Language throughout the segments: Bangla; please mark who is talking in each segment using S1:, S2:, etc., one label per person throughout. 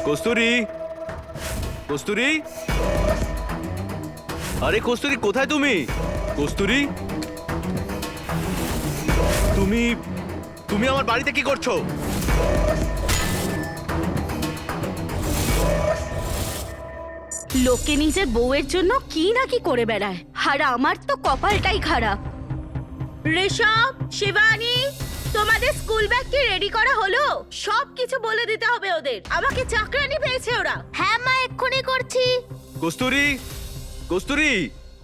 S1: কস্তুরী, কস্তুরী, আরে কস্তুরী কোথায় তুমি? কস্তুরী, তুমি তুমি আমার বাড়িতে কি করছো?
S2: লোকে নিজের বউয়ের জন্য কি না কি করে বেড়ায়, আর আমার তো কপালটাই খারাপ। ঋষভ, শিবানী, তোমাদের স্কুল ব্যাগ কি রেডি করা হলো? সব কিছু বলে দিতে হবে ওদের, আমাকে চাকরানি পেয়েছে ওরা। হ্যাঁ মা, এক্ষুনি করছি।
S1: কস্তুরী, কস্তুরী,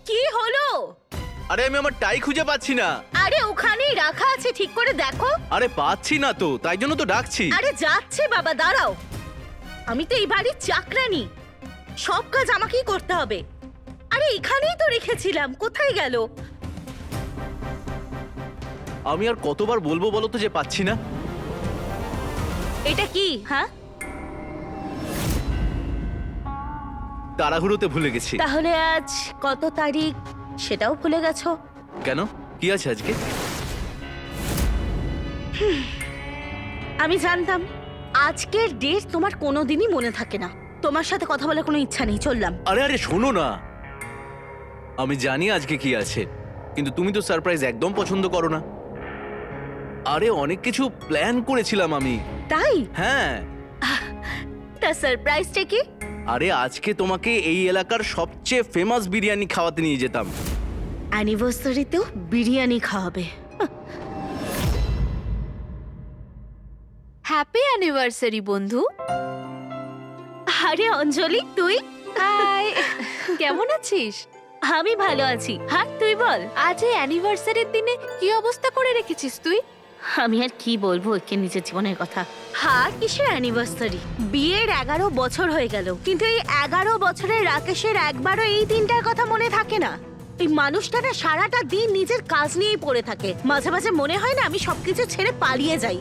S2: কি হলো?
S1: আরে আমি আমার টাই খুঁজে পাচ্ছি না।
S2: আরে ওখানেই রাখা আছে, ঠিক করে দেখো।
S1: আরে পাচ্ছি না তো, তাই জন্য তো ডাকছি।
S2: আরে যাচ্ছে বাবা, দাঁড়াও। আমি তো এই বাড়ির চাকরানি, সব কাজ আমাকেই করতে হবে। আরে এখানেই তো রেখেছিলাম, কোথায় গেল?
S1: আমি আর কতবার বলবো বলো তো যে পাচ্ছি না।
S2: এটা কি? হ্যাঁ,
S1: তাড়াহুড়োতে ভুলে গেছি।
S2: তাহলে আজ কত তারিখ সেটাও ভুলে গেছো?
S1: কেন, কি আছে আজকে?
S2: আমি জানতাম আজকের ডেট তোমার কোনোদিনই মনে থাকে না। তোমার সাথে কথা বলার কোনো ইচ্ছা নেই, চললাম।
S1: আরে আরে শোনো না, আমি জানি আজকে কি আছে, কিন্তু তুমি তো সারপ্রাইজ একদম পছন্দ করো না। আরে অনেক কিছু প্ল্যান করেছিলাম আমি।
S2: তাই?
S1: হ্যাঁ।
S2: তা সারপ্রাইজটা কি?
S1: আরে আজকে তোমাকে এই এলাকার সবচেয়ে ফেমাস বিরিয়ানি খাওয়াতে নিয়ে যেতাম।
S2: অ্যানিভার্সারিতেও বিরিয়ানি খাওয়াবে?
S3: হ্যাপি অ্যানিভার্সারি বন্ধু।
S2: আরে অঞ্জলি, তুই?
S3: হাই, কেমন আছিস?
S2: আমি ভালো আছি। হ্যাঁ, তুই বল।
S3: আজ এই অ্যানিভার্সারির দিনে কি অবস্থা করে রেখেছিস তুই?
S2: আমি আর কি বলবো একে নিজের জীবনের কথা। হ্যাঁ, কিসের অ্যানিভার্সারি? বিয়ের 11 বছর হয়ে গেল, কিন্তু এই 11 বছরের রাকেশের একবারও এই দিনটার কথা মনে থাকে না। এই মানুষটা না সারাটা দিন নিজের কাজ নিয়েই পড়ে থাকে। মাঝে মাঝে মনে হয় না আমি সবকিছু ছেড়ে পালিয়ে যাই।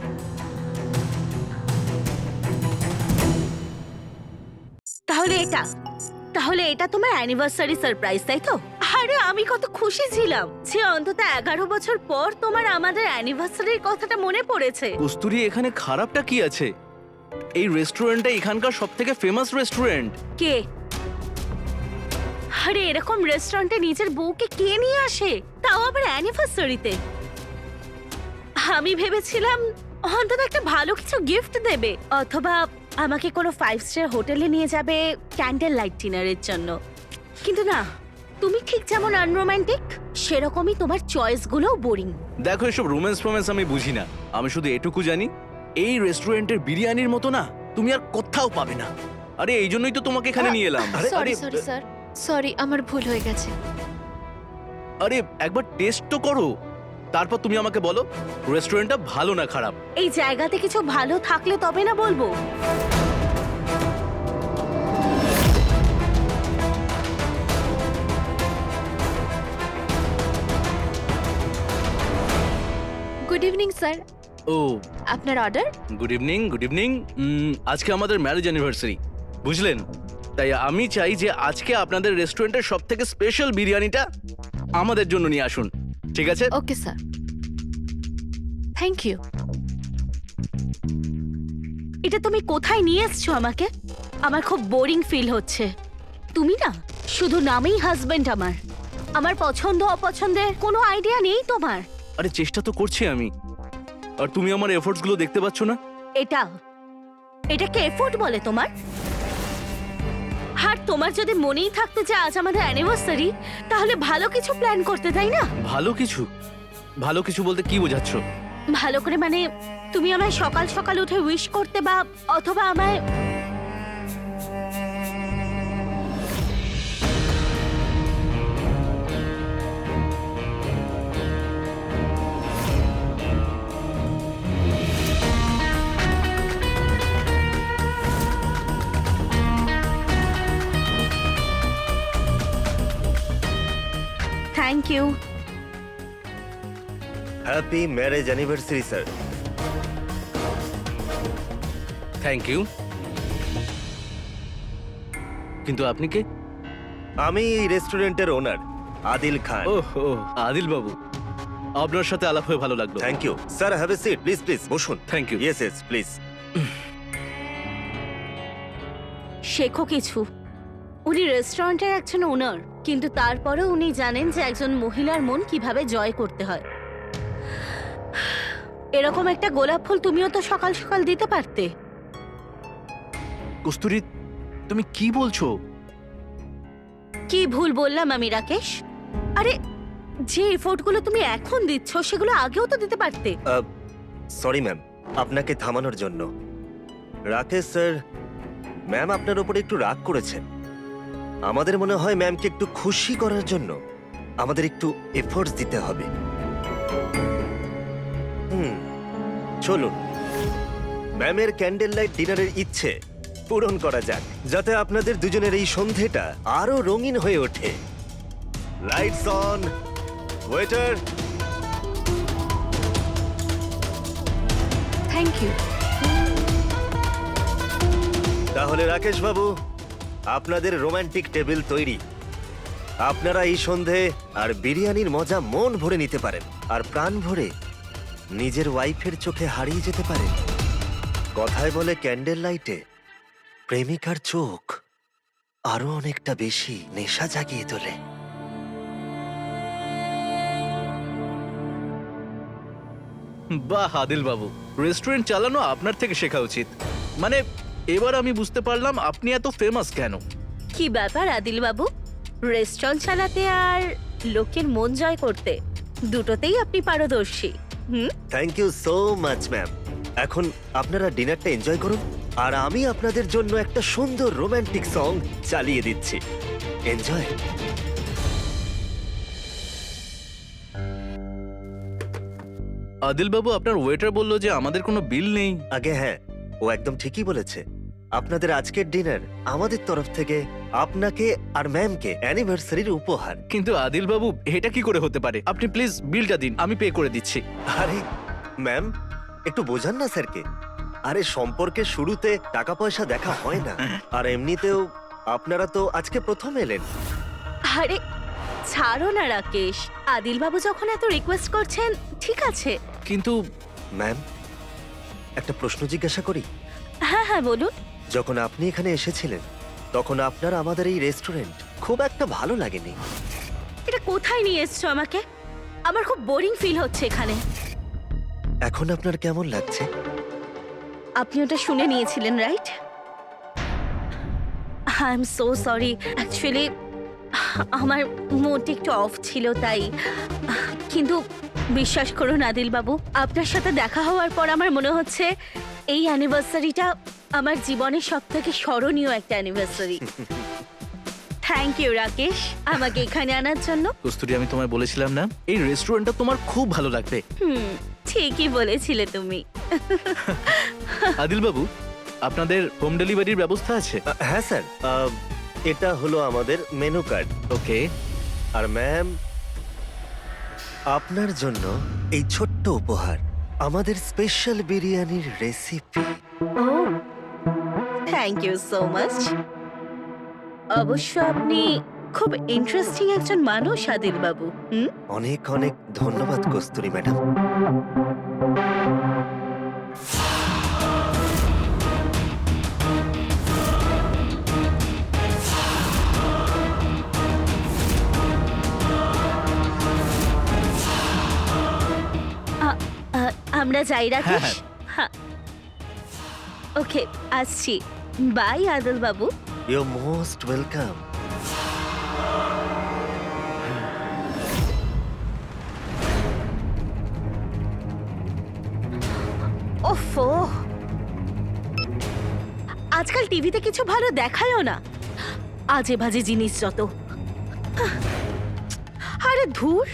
S2: তাহলে এটা তোমার অ্যানিভার্সারি সারপ্রাইজ, তাই তো? আরে আমি কত খুশি ছিলাম যে অন্তত 11 বছর পর তোমার আমাদের অ্যানিভার্সারির কথাটা মনে পড়েছে।
S1: কস্তুরী, এখানে খারাপটা কি আছে? এই রেস্টুরেন্টটা এখানকার সবথেকে ফেমাস রেস্টুরেন্ট।
S2: কে? আরে এরকম রেস্টুরেন্টে নিজের বউকে কে নিয়ে আসে, তাও আবার অ্যানিভার্সারিতে? আমি ভেবেছিলাম অন্তত একটা ভালো কিছু গিফট দেবে, অথবা আমাকে কোনো 5 স্টার হোটেলে নিয়ে যাবে ক্যান্ডেল লাইট ডিনারের জন্য। কিন্তু না, তুমি ঠিক যেমন আনরোম্যান্টিক, সেরকমই তোমার চয়েসগুলোও বোরিং।
S1: দেখো, এসব রোম্যান্স ফোম্যান্স আমি বুঝি না। আমি শুধু এটুকু জানি, এই রেস্টুরেন্টের বিরিয়ানির মতো না তুমি আর কোথাও পাবে না। আরে এই জন্যই তো তোমাকে এখানে নিয়ে এলাম।
S3: সরি সরি স্যার, সরি, আমার ভুল হয়ে গেছে।
S1: আরে একবার টেস্ট তো করো, তারপর তুমি আমাকে বলো রেস্টুরেন্টটা ভালো না খারাপ।
S2: এই জায়গাতে কিছু ভালো থাকলে তবে না বলবো।
S3: গুড ইভিনিং স্যার,
S1: ও
S3: আপনার order.
S1: Good evening, good evening. আজকে আমাদের ম্যারেজ অ্যানিভার্সারি, বুঝলেন? তাই আমি চাই যে আজকে আপনাদের রেস্টুরেন্টের সব থেকে স্পেশাল বিরিয়ানিটা আমাদের জন্য নিয়ে আসুন, ঠিক আছে?
S3: Okay sir, thank you.
S2: এটা তুমি কোথায় নিয়ে এসছো আমাকে? আমার খুব বোরিং ফিল হচ্ছে। তুমি না শুধু নামেই হাজবেন্ড আমার। আমার পছন্দ অপছন্দের কোনো আইডিয়া নেই তোমার।
S1: আরে চেষ্টা তো করছি আমি, আর তুমি আমার এফোর্টস গুলো দেখতে পাচ্ছ না?
S2: এটাকে এফোর্ট বলে তোমার? আর তোমার যদি মনেই থাকতো যে আজ আমাদের অ্যানিভার্সারি, তাহলে ভালো কিছু প্ল্যান করতে, তাই না?
S1: ভালো কিছু? ভালো কিছু বলতে কি বোঝাচ্ছ?
S2: ভালো করে মানে তুমি আমায় সকাল সকাল উঠে উইশ করতে, বা অথবা আমায় thank you.
S4: Happy marriage anniversary sir.
S1: Thank you. কিন্তু আপনি কে?
S4: আমি এই রেস্টুরেন্টের ওনার আদিল খান।
S1: ওহ আদিল বাবু, আপনার সাথে আলাপ হয়ে ভালো লাগলো।
S4: Thank you sir, have a seat please, please বসুন।
S1: Thank you.
S4: Yes yes please.
S2: শেখো কিছু। উনি রেস্টুরেন্টের একজন ওনার, কিন্তু তারপরেও উনি জানেন যে একজন মহিলার মন কিভাবে জয় করতে হয়। এরকম একটা গোলাপ ফুল তুমিও তো সকাল সকাল দিতে পারতে।
S1: কস্তুরী, তুমি কি বলছো?
S2: কি ভুল বললাম আমি রাকেশ? আরে যে এফোর্টগুলো তুমি এখন দিচ্ছ সেগুলো আগেও তো দিতে পারতে।
S4: সরি ম্যাম, আপনাকে থামানোর জন্য। রাকেশ স্যার, ম্যাম আপনার উপরে একটু রাগ করেছেন। আমাদের মনে হয় ম্যামকে একটু খুশি করার জন্য আমাদের একটু এফোর্টস দিতে হবে। চলুন ম্যামের ক্যান্ডেল লাইট ডিনারের ইচ্ছে পূরণ করা যাক, যাতে আপনাদের দুজনের এই সন্ধেটা আরো রঙিন হয়ে ওঠে। Lights on, waiter.
S3: Thank you.
S4: তাহলে রাকেশ বাবু, আপনাদের রোমান্টিক টেবিল তৈরি। আপনারা এই সন্ধে আর বিরিয়ানির মজা মন ভরে নিতে পারেন, আর প্রাণ ভরে নিজের ওয়াইফের চোখে হারিয়ে যেতে পারেন। কথায় বলে ক্যান্ডেল লাইটে প্রেমিকার চোখ আরো অনেকটা বেশি নেশা জাগিয়ে তোলে।
S1: বাহ আদিল বাবু, রেস্টুরেন্ট চালানো আপনার থেকে শেখা উচিত। মানে এবার আমি বুঝতে পারলাম আপনি এত ফেমাস কেন।
S2: কি ব্যাপার আদিল বাবু, রেস্টুরেন্ট চালাতে আর লোকের মন জয় করতে দুটোতেই আপনি পারদর্শী।
S4: Thank you so much ma'am. এখন আপনারা ডিনারটা এনজয় করুন, আর আমি আপনাদের জন্য একটা সুন্দর রোমান্টিক সং চালিয়ে দিচ্ছি। এনজয়।
S1: আদিল বাবু, আপনার ওয়েটার বললো যে আমাদের কোনো বিল নেই।
S4: আগে হ্যাঁ, ও একদম ঠিকই বলেছে। আপনাদের আজকের ডিনার আমাদের তরফ থেকে আপনাকে আর ম্যামকে অ্যানিভার্সারির উপহার।
S1: কিন্তু আদিল বাবু, এটা কি করে হতে পারে? আপনি প্লিজ বিলটা দিন, আমি পে করে দিচ্ছি।
S4: আরে ম্যাম, একটু বোঝান না স্যারকে। আরে সম্পর্কের শুরুতে টাকা পয়সা দেখা হয় না, আর এমনিতেও আপনারা তো আজকে প্রথম এলেন।
S2: আরে ছাড়ো না রাকেশ, আদিল বাবু যখন এত রিকোয়েস্ট করছেন ঠিক আছে।
S1: কিন্তু
S4: ম্যাম, একটা প্রশ্ন জিজ্ঞাসা করি?
S2: হ্যাঁ হ্যাঁ বলুন।
S4: যখন আপনি এখানে এসেছিলেন তখন আপনার আমাদের এই রেস্টুরেন্ট খুব একটা ভালো লাগেনি।
S2: এটা কোথায় নিয়ে এসছো আমাকে? আমার খুব বোরিং ফিল হচ্ছে এখানে।
S4: এখন আপনার কেমন লাগছে?
S2: আপনি ওটা শুনে নিয়েছিলেন right? I am so sorry, actually আমার মুডটা একটু অফ ছিল তাই। কিন্তু বিশ্বাস করুন আদিল বাবু, আপনার সাথে দেখা হওয়ার পর আমার মনে হচ্ছে এই অ্যানিভার্সারিটা আমার জীবনের সব থেকে স্মরণীয় একটা অ্যানিভার্সারি। থ্যাংক ইউ রাকেশ আমাকে এখানে আনার জন্য।
S1: কস্তুরী, আমি তোমায় বলেছিলাম না এই রেস্টুরেন্টটা তোমার খুব ভালো লাগবে।
S2: ঠিকই বলেছিলে তুমি।
S1: আদিল বাবু, আপনাদের হোম ডেলিভারির ব্যবস্থা আছে?
S4: হ্যাঁ স্যার, এটা হলো আমাদের মেনু কার্ড।
S1: ওকে।
S4: আর ম্যাম, আপনার জন্য এই ছোট্ট উপহার, আমাদের স্পেশাল বিরিয়ানির রেসিপি।
S2: ও থ্যাংক ইউ সো মাচ। অবশ্য আপনি খুব ইন্টারেস্টিং একজন মানুষ আদিল বাবু।
S4: অনেক অনেক ধন্যবাদ কস্তুরী ম্যাডাম।
S2: আমরা যাই রাকেশ।
S1: হ্যাঁ।
S2: হ্যাঁ ওকে, আসছি। By Adil Babu.
S4: You most welcome.
S2: ওফো, আজকাল টিভিতে কিছু ভালো দেখায়ও না, আজে বাজে জিনিস যত। আরে ধুর,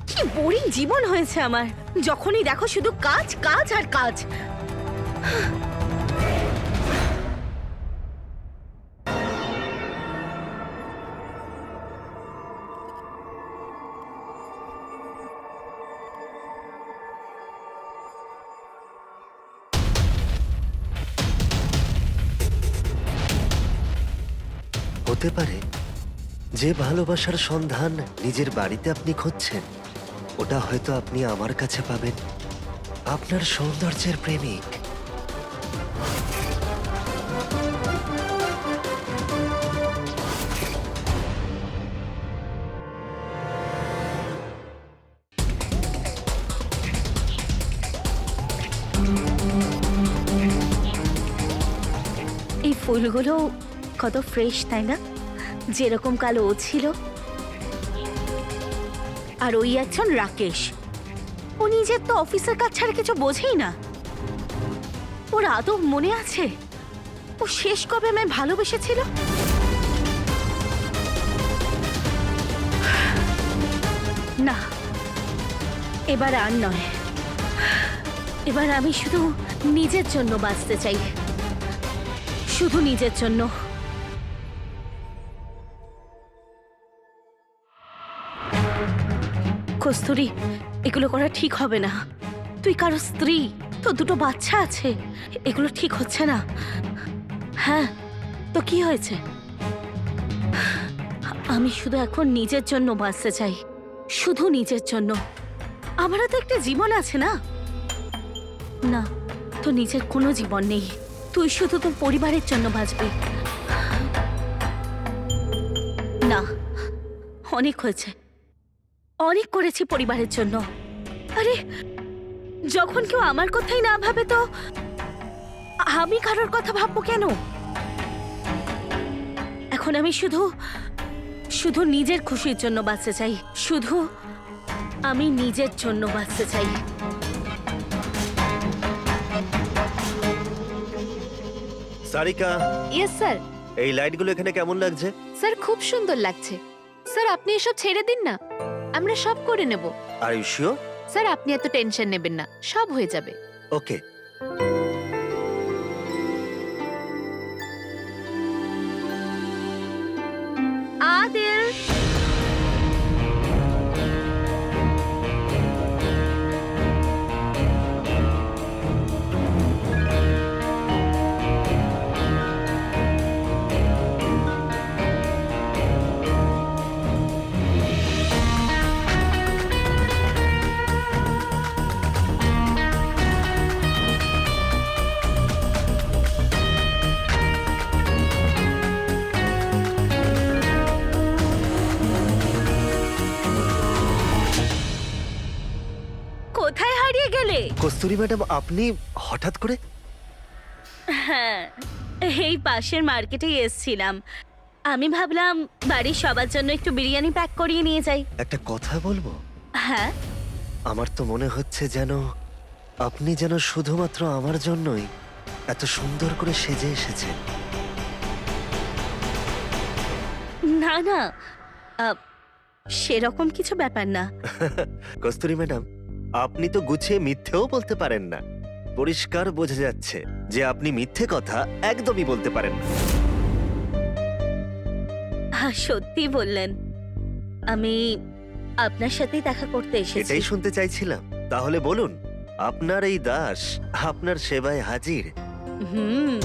S2: কি বোরিং জীবন হয়েছে আমার। যখনই দেখো শুধু কাজ কাজ আর কাজ।
S4: হতে পারে যে ভালোবাসার সন্ধান নিজের বাড়িতে আপনি খুঁজছেন, ওটা হয়তো আপনি আমার কাছে পাবেন, আপনার সৌন্দর্যের প্রেমিক।
S2: এই ফুলগুলো কত ফ্রেশ, তাই না? যেরকম কালো ও ছিল। আর ওই একজন রাকেশ, ও নিজের তো অফিসের কাজ ছাড়া কিছু বোঝেই না। ওর আদৌ মনে আছে ও শেষ কবে আমায় ভালোবেসেছিল? না, এবার আর নয়। এবার আমি শুধু নিজের জন্য বাঁচতে চাই, শুধু নিজের জন্য। কস্তুরী, এগুলো করা ঠিক হবে না। তুই কারো স্ত্রী, তো দুটো বাচ্চা আছে, এগুলো ঠিক হচ্ছে না। হ্যাঁ, তো কি হয়েছে? আমি শুধু এখন নিজের জন্য বাঁচতে চাই, শুধু নিজের জন্য। আমারও তো একটা জীবন আছে না? না, তো নিজের কোনো জীবন নেই। তুই শুধু তোর পরিবারের জন্য বাঁচবি। না, অনেক হয়েছে, অনেক করেছি পরিবারের জন্য। আরে, যখন কেউ আমার কথাই না ভাবে তো আমি কারোর কথা ভাববো কেন? এখন আমি শুধু শুধু নিজের খুশির জন্য বাঁচতে চাই, শুধু আমি নিজের জন্য বাঁচতে চাই।
S4: Sarika,
S3: yes sir.
S4: এই লাইটগুলো এখানে কেমন লাগছে?
S3: স্যার খুব সুন্দর লাগছে। স্যার আপনি এসব ছেড়ে দিন না, আমরা সব করে নেব।
S4: Are you sure?
S3: স্যার আপনি এত টেনশন নেবেন না, সব হয়ে যাবে।
S4: ওকে।
S2: আদিল, কোথায় হারিয়ে গেলে?
S4: কস্তুরী ম্যাডাম, আপনি হঠাৎ করে?
S2: হ্যাঁ, এই পাশের মার্কেটেই এসছিলাম। আমি ভাবলাম বাড়ির সবার জন্য একটু বিরিয়ানি প্যাক করিয়ে নিয়ে যাই।
S4: একটা কথা বলবো?
S2: হ্যাঁ,
S4: আমার তো মনে হচ্ছে যেন আপনি যেন শুধুমাত্র আমার জন্যই এত সুন্দর করে সেজে এসেছেন।
S2: না না, সেরকম কিছু ব্যাপার না।
S4: কস্তুরী ম্যাডাম, আপনি তো গুছিয়ে মিথ্যেও বলতে পারেন না। পরিষ্কার বোঝা যাচ্ছে যে আপনি মিথ্যে কথা একদমই বলতে পারেন না।
S2: সত্যি বললেন। আমি আপনার সাথেই দেখা করতে এসেছি।
S4: এটাই শুনতে চাইছিলাম। তাহলে বলুন, আপনার এই দাস আপনার সেবায় হাজির।
S2: হুম,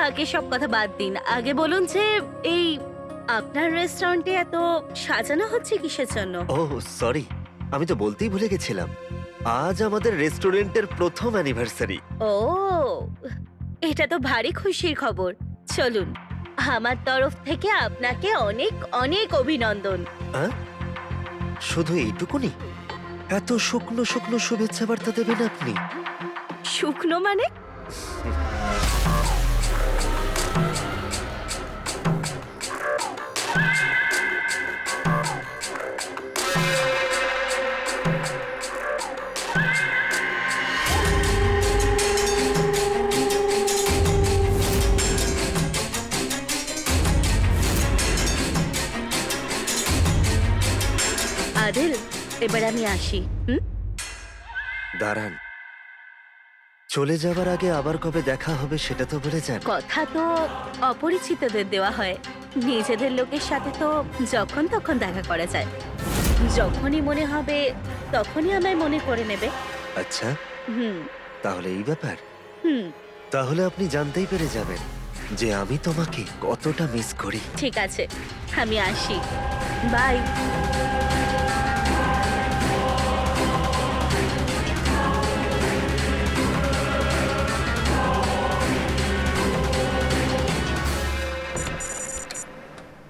S2: আগে সব কথা বাদ দিন। আগে বলুন যে এই আপনার রেস্টুরেন্টে এত সাজানো হচ্ছে কিসের জন্য?
S4: ও সরি, আমি তো বলতেই ভুলে গেছিলাম। আজ আমাদের রেস্টুরেন্টের প্রথম অ্যানিভার্সারি।
S2: ও, এটা তো ভারী খুশির খবর। চলুন, আমার তরফ থেকে আপনাকে অনেক অনেক অভিনন্দন।
S4: হ্যাঁ, শুধু এইটুকুনি? এত শুকনো শুকনো শুভেচ্ছা বার্তা দেবেন আপনি?
S2: শুকনো মানে? আদিল, এবার আমি আসি।
S4: দাঁড়ান, চলে যাবার আগে আবার কবে দেখা হবে সেটা তো বলে যান।
S2: কথা তো অপরিচিতদের দেওয়া হয়, নিজেদের লোকের সাথে তো যখন তখন দেখা করা যায়। যখনই মনে হবে তখনই আমায় মনে করে নেবে।
S4: আচ্ছা,
S2: হুম
S4: তাহলে এই ব্যাপার।
S2: হুম,
S4: তাহলে আপনি জানতেই পেরে যাবেন যে আমি তোমাকে কতটা মিস করি।
S2: ঠিক আছে, আমি আসি। বাই।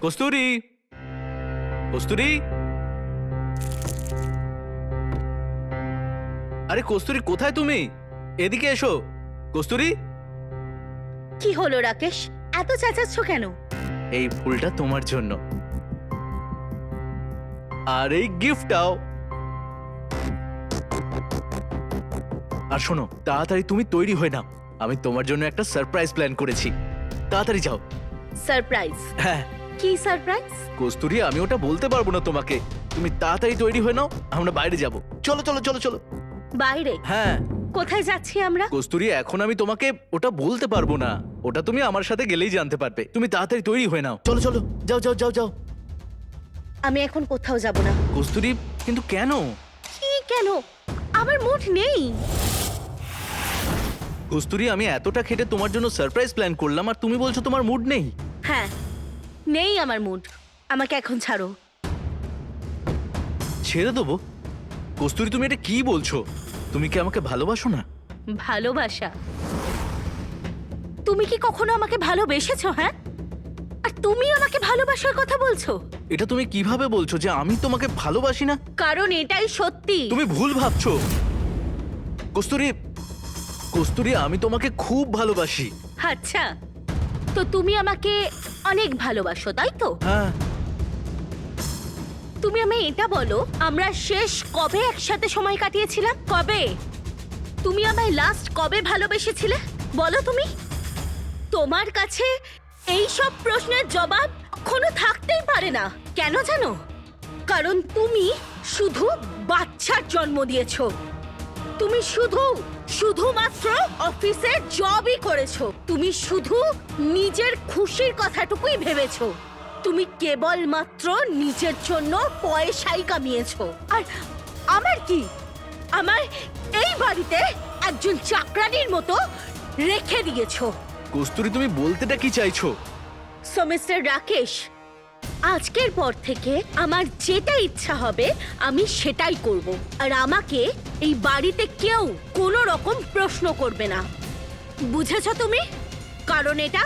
S1: কস্তুরী, কস্তুরী, আরে কস্তুরী, কোথায় তুমি? এদিকে এসো। কস্তুরী,
S2: কি হলো রাকেশ, এত চেঁচাচ্ছ কেন?
S1: এই ফুলটা তোমার জন্য, আর এই গিফটটাও। আর শোনো, তাড়াতাড়ি তুমি তৈরি হয়ে নাও, আমি তোমার জন্য একটা সারপ্রাইজ প্ল্যান করেছি। তাড়াতাড়ি যাও।
S2: সারপ্রাইজ?
S1: হ্যাঁ
S2: কি সারপ্রাইজ?
S1: কস্তুরী, আমি ওটা বলতে পারবো না তোমাকে, তুমি তাড়াতাড়ি তৈরি হয়ে নাও, আমরা বাইরে যাব। চলো চলো চলো চলো।
S2: বাইরে?
S1: হ্যাঁ
S2: কোথায় যাচ্ছি আমরা?
S1: কস্তুরী, এখন আমি তোমাকে ওটা বলতে পারবো না, ওটা তুমি আমার সাথে গেলেই জানতে পারবে। তুমি তাড়াতাড়ি তৈরি হয়ে নাও, চলো চলো, যাও যাও যাও যাও।
S2: আমি এখন কোথাও যাব না।
S1: কস্তুরী, কিন্তু কেন?
S2: কি কেন? আমার মুড নেই।
S1: কস্তুরী, আমি এতটা খেটে তোমার জন্য সারপ্রাইজ প্ল্যান করলাম, আর তুমি বলছো তোমার মুড নেই?
S2: হ্যাঁ, নেই আমার মুড। আমাকে এখন ছাড়ো।
S1: ছেড়ে দেবো? কস্তুরী, তুমি এটা কি বলছো? তুমি কি আমাকে ভালোবাসো না?
S2: ভালোবাসা? তুমি কি কখনো আমাকে ভালোবেসেছো? হ্যাঁ, আর তুমি আমাকে ভালোবাসার কথা বলছো?
S1: এটা তুমি কিভাবে বলছো যে আমি তোমাকে ভালোবাসি না?
S2: কারণ এটাই সত্যি।
S1: তুমি ভুল ভাবছো কস্তুরী। কস্তুরী, আমি তোমাকে খুব ভালোবাসি।
S2: আচ্ছা, তো তুমি আমাকে অনেক ভালোবাসো, তাই তো?
S1: হ্যাঁ।
S2: তুমি আমি এটা বলো, আমরা শেষ কবে একসাথে সময় কাটিয়েছিলাম? কবে? তুমি আমায় লাস্ট কবে ভালোবেসেছিলে বলো তুমি? তোমার কাছে এই সব প্রশ্নের জবাব কোনো থাকতেই পারে না। কেন জানো? কারণ তুমি শুধু বাচ্চার জন্ম দিয়েছো। তুমি শুধুমাত্র অফিসে জবই করেছো। তুমি শুধু নিজের খুশির কথাটুকুই ভেবেছো। তুমি কেবলমাত্র নিজের জন্য পয়সাই কামিয়েছো। আর আমার কি? আমার এই বাড়িতে একজন চাকরানির মতো রেখে দিয়েছো।
S1: কস্তুরী, তুমি বলতেটা কি চাইছো?
S2: সো মিস্টার রাকেশ, আজকের পর থেকে আমার যেটা ইচ্ছা হবে আমি সেটাই করব। আর আমাকে এই বাড়িতে কেউ কোনো রকম প্রশ্ন করবে না, বুঝেছো তুমি? কারণ এটা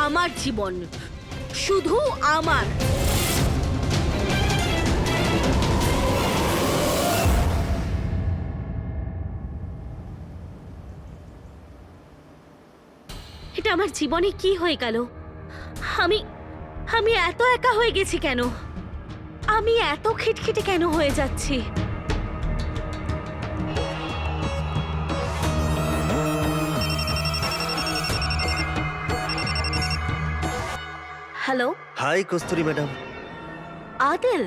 S2: আমার জীবন, শুধু আমার। এটা আমার জীবনে কি হয়ে গেল? আমি আমি এত একা হয়ে গেছি কেন? আমি এত খিটখিটে কেন হয়ে যাচ্ছি? হ্যালো
S4: হাই কস্তুরী ম্যাডাম।
S2: আদিল,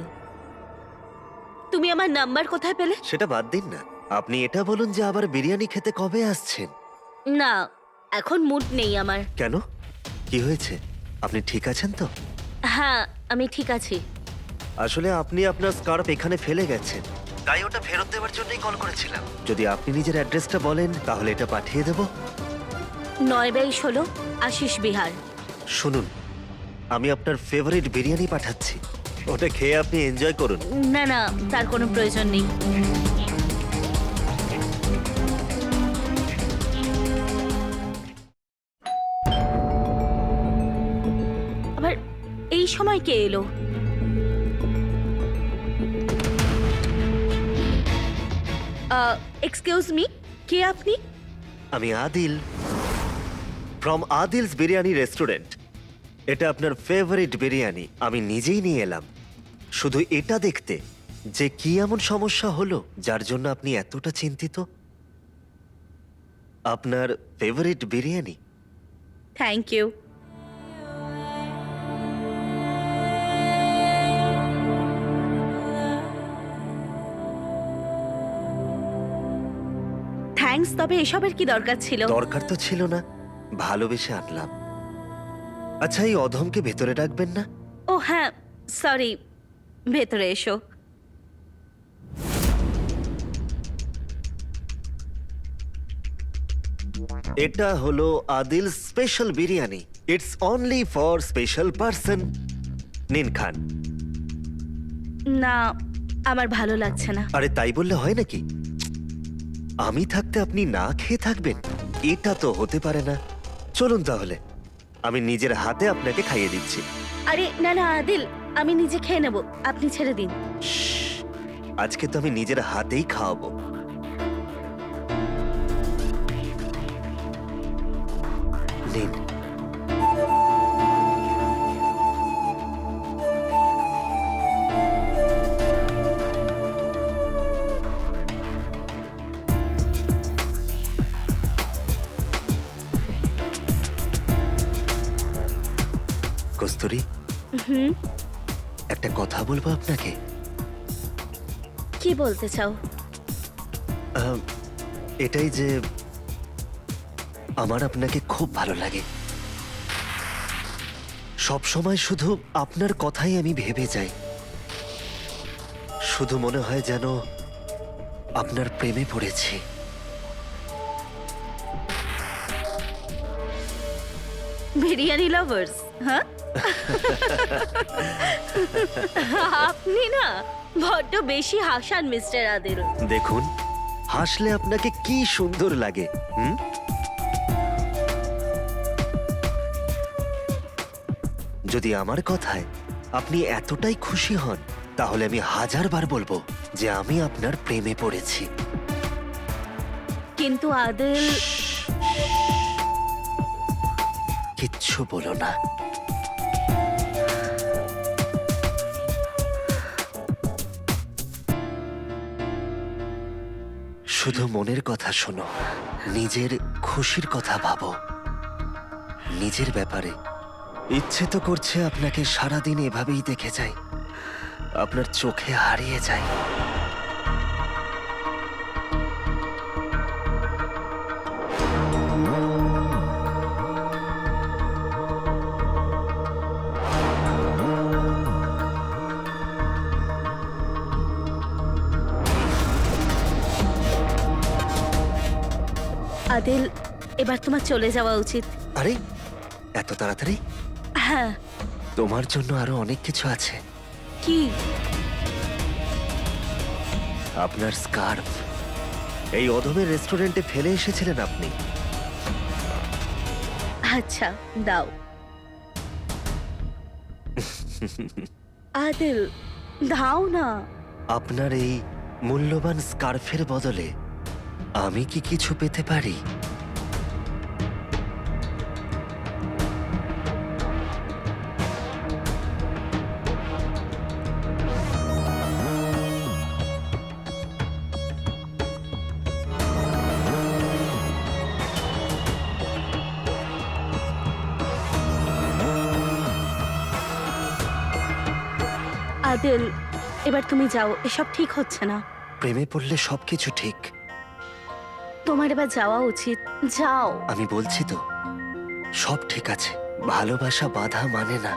S2: তুমি আমার নাম্বার কোথায় পেলে?
S4: সেটা বাদ দিন না, আপনি এটা বলুন যে আবার বিরিয়ানি খেতে কবে আসছেন?
S2: না, এখন মুড নেই আমার।
S4: কেন, কি হয়েছে? আপনি ঠিক আছেন তো?
S2: হ্যাঁ, আমি ঠিক আছি।
S4: আসলে আপনি আপনার স্কার্ফ এখানে ফেলে গেছেন, তাই ওটা ফেরত দেওয়ার জন্যই কল করেছিলাম। যদি আপনি নিজের অ্যাড্রেসটা বলেন তাহলে এটা পাঠিয়ে দেব।
S2: 9/16 আশিস বিহার।
S4: শুনুন, আমি আপনার ফেভারিট বিরিয়ানি পাঠাচ্ছি, ওটা খেয়ে আপনি এনজয় করুন।
S2: না না, তার কোনো প্রয়োজন নেই। আবার এই সময় কে এলো? এক্সকিউজ মি, কে আপনি?
S4: আমি আদিল, ফ্রম আদিলস বিরিয়ানি রেস্টুরেন্ট। এটা আপনার ফেভারিট বিরিয়ানি, আমি নিজেই নিয়ে এলাম শুধু এটা দেখতে যে কি এমন সমস্যা হলো যার জন্য আপনি এতটা চিন্তিত। আপনার favourite biryani.
S2: Thank you. Thanks, তবে এসবের কি দরকার ছিল?
S4: দরকার তো ছিল না, ভালোবেসে আনলাম। আচ্ছা, এই অধমকে ভেতরে ডাকবেন না?
S2: ও হ্যাঁ, সরি, ভেতরে এসো।
S4: এটা হলো Adil special biryani, it's only for special person. নিন খান।
S2: না, আমার ভালো লাগছে না।
S4: আরে তাই বললে হয় নাকি? আমি থাকতে আপনি না খেয়ে থাকবেন? এটা তো হতে পারে না। চলুন তাহলে, আমি নিজের হাতে আপনাকে খাইয়ে দিচ্ছি।
S2: আরে না না আদিল, আমি নিজে খেয়ে নেব, আপনি ছেড়ে দিন।
S4: শ্শ্, আজকে তো আমি নিজের হাতেই খাওয়াবো। নিন। কস্তুরী,
S2: হুম,
S4: একটা কথা বলবো আপনাকে।
S2: কি বলতে চাও?
S4: আহ, এটাই যে আমার আপনাকে খুব ভালো লাগে। সব সময় শুধু আপনার কথাই আমি ভেবে যাই। শুধু মনে হয় যেন আপনার প্রেমে পড়েছি।
S2: বিরিয়ানি লাভার্স, হ্যাঁ? আপনি না বড্ড বেশি হাসান মিস্টার আদিল।
S4: দেখুন, হাসলে আপনাকে কি সুন্দর লাগে। যদি আমার কথায় আপনি এতটাই খুশি হন, তাহলে আমি 1000 বার বলবো যে আমি আপনার প্রেমে পড়েছি।
S2: কিন্তু আদিল,
S4: কিচ্ছু বলো না। শুধু মনের কথা শোনো, নিজের খুশির কথা ভাবো। নিজের ব্যাপারে ইচ্ছে তো করছে আপনাকে সারাদিন এভাবেই দেখে যাই, আপনার চোখে হারিয়ে যাই।
S2: আদিল, এবার তোমার চলে যাওয়া উচিত।
S4: আরে এত তাড়াতাড়ি?
S2: হ্যাঁ।
S4: তোমার জন্য আরো অনেক কিছু আছে।
S2: কি?
S4: আপনার স্কার্ফ এই অধমের রেস্টুরেন্টে ফেলে এসেছিলেন আপনি।
S2: আচ্ছা, দাও। আদিল, দাও না।
S4: আপনার এই মূল্যবান স্কার্ফের বদলে আমি কি কিছু পেতে পারি?
S2: আদিল, এবার তুমি যাও, এসব ঠিক হচ্ছে না।
S4: প্রেমে পড়লে সবকিছু ঠিক।
S2: তোমার এবার যাওয়া উচিত, যাও।
S4: আমি বলছি তো, সব ঠিক আছে। ভালোবাসা বাধা মানে না।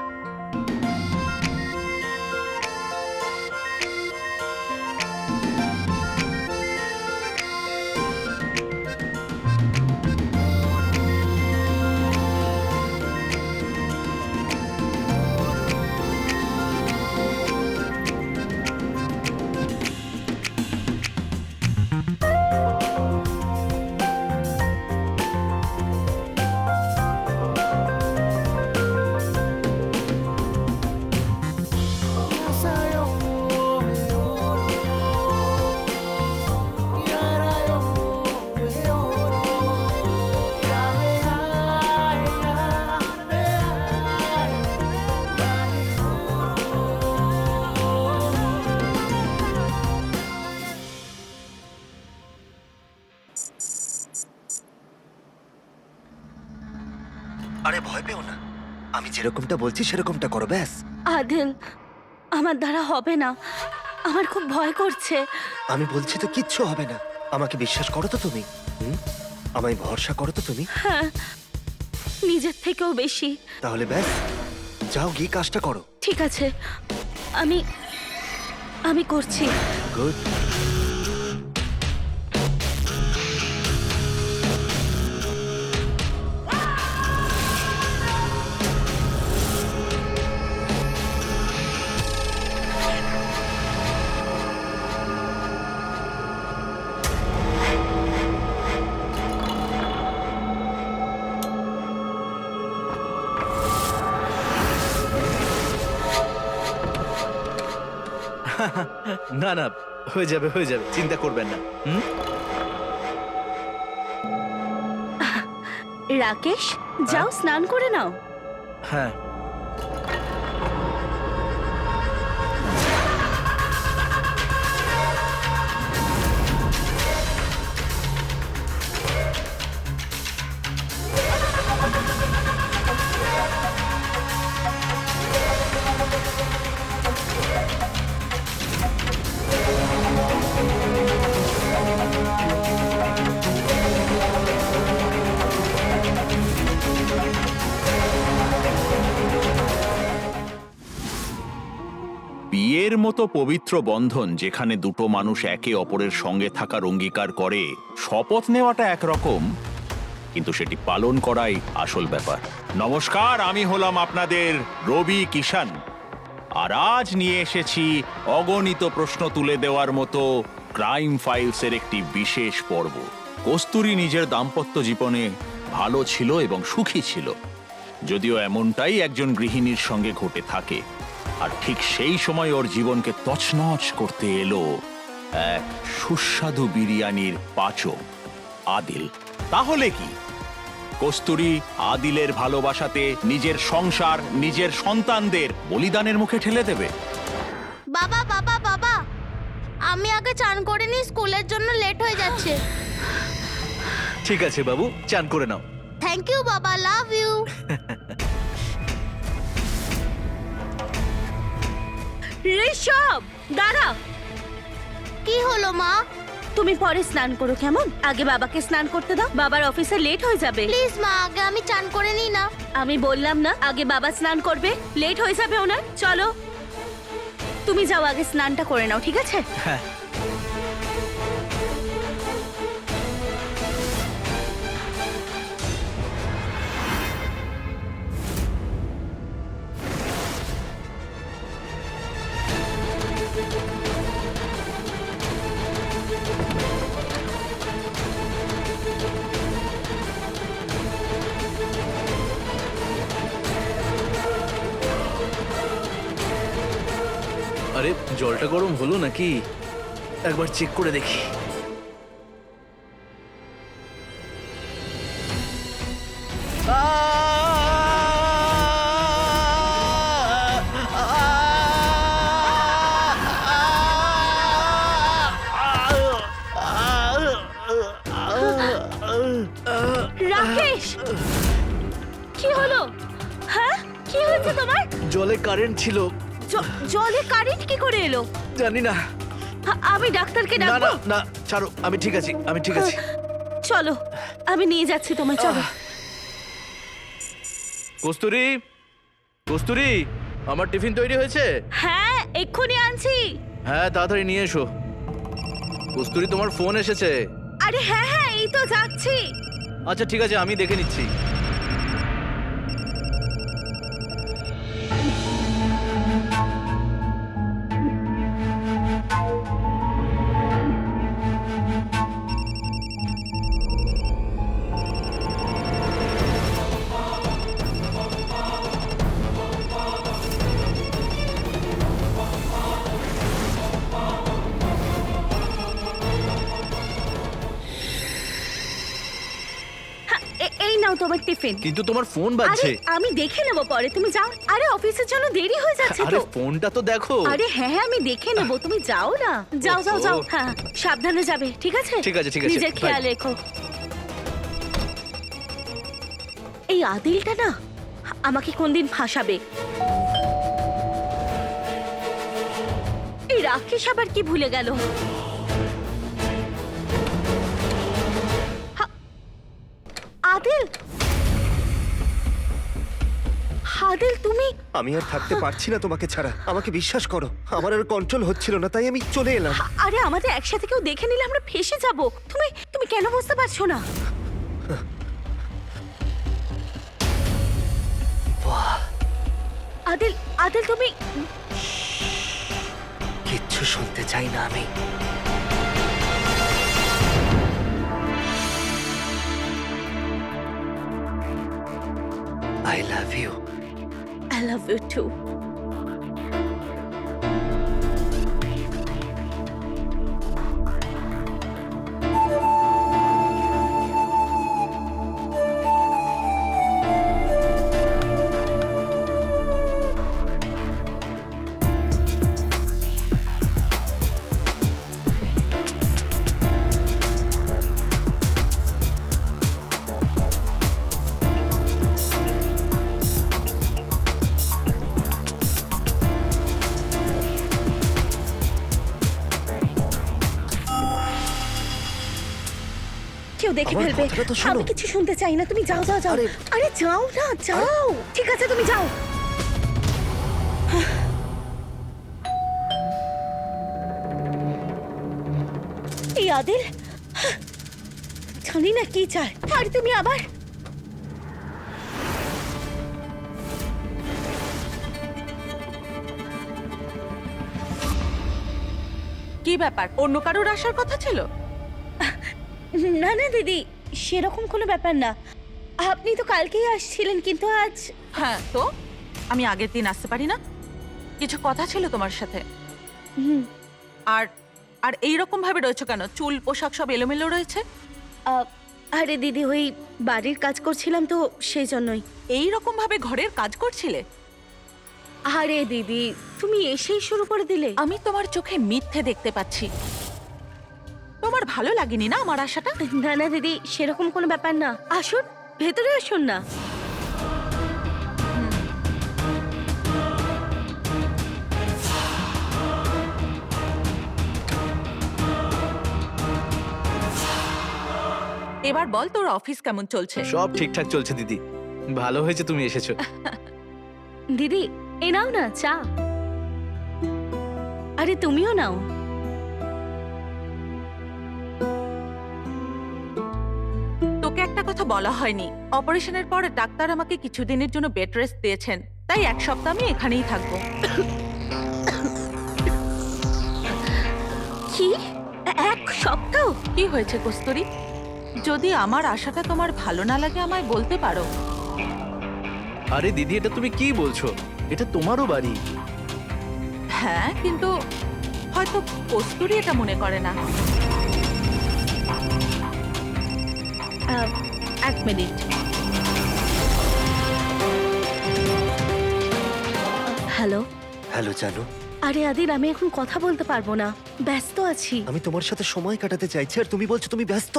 S4: আরে ভয় পেও না, আমি যেরকমটা বলছি সেরকমটা করো, ব্যাস।
S2: আদিল, আমার দ্বারা হবে না, আমার খুব ভয় করছে।
S4: আমি বলছি তো কিচ্ছু হবে না। আমাকে বিশ্বাস করো তো তুমি? আমায় ভরসা করো তো তুমি?
S2: হ্যাঁ, নিজের থেকেও বেশি।
S4: তাহলে ব্যাস, যাও গিয়ে কাজটা করো।
S2: ঠিক আছে, আমি আমি করছি।
S4: গুড।
S1: না না, হয়ে যাবে হয়ে যাবে, চিন্তা করবেন না।
S2: রাকেশ, যাও স্নান করে নাও।
S1: হ্যাঁ।
S5: বিয়ের মতো পবিত্র বন্ধন, যেখানে দুটো মানুষ একে অপরের সঙ্গে থাকার অঙ্গীকার করে, শপথ নেওয়াটা একরকম, কিন্তু সেটি পালন করাই আসল ব্যাপার। নমস্কার, আমি হলাম আপনাদের রবি কিষান, আর আজ নিয়ে এসেছি অগণিত প্রশ্ন তুলে দেওয়ার মতো ক্রাইম ফাইলসের একটি বিশেষ পর্ব। কস্তুরী নিজের দাম্পত্য জীবনে ভালো ছিল এবং সুখী ছিল, যদিও এমনটাই একজন গৃহিণীর সঙ্গে ঘটে থাকে। আর ঠিক সেই সময় ওর জীবনকে তছনছ করতে এলো এক সুস্বাদু বিরিয়ানির পাচক আদিল। তাহলে কি কস্তুরী আদিলের ভালোবাসাতে নিজের সংসার, নিজের সন্তানদের বলিদানের মুখে ঠেলে দেবে?
S6: বাবা বাবা বাবা, আমি আগে চান করে নি, স্কুলের জন্য লেট হয়ে যাচ্ছে।
S1: ঠিক আছে বাবু, চান করে নাও।
S6: থ্যাংক ইউ বাবা, লাভ ইউ।
S2: ঋষভ, দাঁড়া।
S6: কি হলো মা?
S2: তুমি পরে স্নান করো, কেমন? আগে বাবাকে স্নান করতে দাও, বাবার অফিসে লেট হয়ে যাবে।
S6: প্লিজ মা, আগে আমি চান করে নিই না।
S2: আমি বললাম না আগে বাবা স্নান করবে, লেট হয়ে যাবে ওনার। চলো, তুমি যাও, আগে স্নানটা করে নাও, ঠিক আছে?
S1: হ্যাঁ। আরে জলটা গরম হলো নাকি? একবার চেক করে দেখি।
S2: রাকেশ, কি হলো? হ্যাঁ, কি হয়েছে তোমার?
S1: জলে কারেন্ট ছিল।
S2: জলে কারেন্ট কি করে এলো?
S1: জানি না।
S2: আমি ডাক্তারকে
S1: না
S2: ডাকবো?
S1: না না, ছাড়ো, আমি ঠিক আছি, আমি ঠিক আছি।
S2: চলো, আমি নিয়ে যাচ্ছি তোমায়, চলো।
S1: কস্তুরী, কস্তুরী, আমার টিফিন তৈরি হয়েছে?
S2: হ্যাঁ, এক্ষুনি আনছি।
S1: হ্যাঁ, তাড়াতাড়ি নিয়ে এসো। কস্তুরী, তোমার ফোন এসেছে।
S2: আরে হ্যাঁ হ্যাঁ, এই তো যাচ্ছি।
S1: আচ্ছা ঠিক আছে, আমি দেখে নিচ্ছি।
S2: হ্যাঁ, এই নাও তোমার টিফিন।
S1: কিন্তু তোমার ফোন
S2: আরে
S1: বাজছে।
S2: আমি দেখে নেবো পরে, তুমি যাও। আরে অফিসের জন্য দেরি হয়ে যাচ্ছে
S1: আরে
S2: তো।
S1: ফোনটা তো দেখো।
S2: আরে হ্যাঁ হ্যাঁ, আমি দেখে নেবো, তুমি যাও না। যাও যাও যাও, হ্যাঁ সাবধানে যাবে, ঠিক আছে?
S1: ঠিক আছে, ঠিক আছে,
S2: নিজের
S1: bye.
S2: খেয়াল রেখো। এই আদিলটা না আমাকে কোনদিন ফাঁসাবে। এই রাকেশ আবার কি ভুলে গেল? আদিল, আদিল তুমি?
S4: আমি আর থাকতে পারছি না তোমাকে ছাড়া, আমাকে বিশ্বাস করো। আমার আর কন্ট্রোল হচ্ছিল না, তাই আমি চলে এলাম।
S2: আরে আমাদের একসাথে কেউ দেখে নিলে আমরা ফেঁসে যাব। তুমি তুমি কেন বুঝতে পারছো না? আদিল, আদিল তুমি?
S4: কিচ্ছু শুনতে চাই না আমি। I love you.
S2: I love you too. কেউ দেখে
S4: আমার
S2: ফেলবে।
S4: কথাটা তো শোনো।
S2: আমি কিছু শুনতে চাই না, তুমি যাও যাও যাও।
S4: আরে-
S2: আরে যাও না, যাও। ঠিক আছে, তুমি যাও। এই আদিল জানি না কি চায়। আর তুমি আবার
S7: কি ব্যাপার, অন্য কারোর আসার কথা ছিল?
S2: না না দিদি, সেরকম কোনো ব্যাপার না। আপনি তো কালকেই আসছিলেন, কিন্তু আজ
S7: হ্যাঁ, তো আমি আগের দিন আসতে পারি না? কিছু কথা ছিল তোমার সাথে।
S2: হুম,
S7: আর আর এইরকম ভাবে রয়েছে কেন? চুল পোশাক সব এলোমেলো রয়েছে।
S2: আরে দিদি, ওই বাড়ির কাজ করছিলাম তো সেই জন্যই।
S7: এইরকম ভাবে ঘরের কাজ করছিলে?
S2: আরে দিদি, তুমি এসেই শুরু করে দিলে।
S7: আমি তোমার চোখে মিথ্যে দেখতে পাচ্ছি। তোমার ভালো লাগেনি না আমার আশাটা?
S2: না না দিদি, সেরকম কোনো ব্যাপার না। আসুন, ভেতরে আসুন না।
S7: এবার বল, তোর অফিস কেমন চলছে?
S1: সব ঠিকঠাক চলছে দিদি। ভালো হয়েছে তুমি এসেছো।
S2: দিদি, এ নাও না চা। আরে তুমিও নাও।
S7: তোকে একটা কথা বলা হয়নি। অপারেশনের পর ডাক্তার আমাকে কিছুদিনের জন্য বেড রেস্ট দিয়েছেন, তাই এক সপ্তাহ আমি এখানেই থাকবো।
S2: কি? এক সপ্তাহ?
S7: কি হয়েছে কস্তুরী? যদি আমার আশাটা তোমার ভালো না লাগে আমায় বলতে পারো।
S1: আরে দিদি, এটা তুমি কি বলছো? এটা তোমারও বাড়ি।
S7: হ্যাঁ, কিন্তু হয়তো কস্তুরী এটা মনে করে না।
S2: এক মিনিট। হ্যালো।
S4: হ্যালো জানো,
S2: আরে আদিল, আমি এখন কথা বলতে পারবো না, ব্যস্ত আছি।
S4: আমি তোমার সাথে সময় কাটাতে চাইছি আর তুমি বলছো তুমি ব্যস্ত।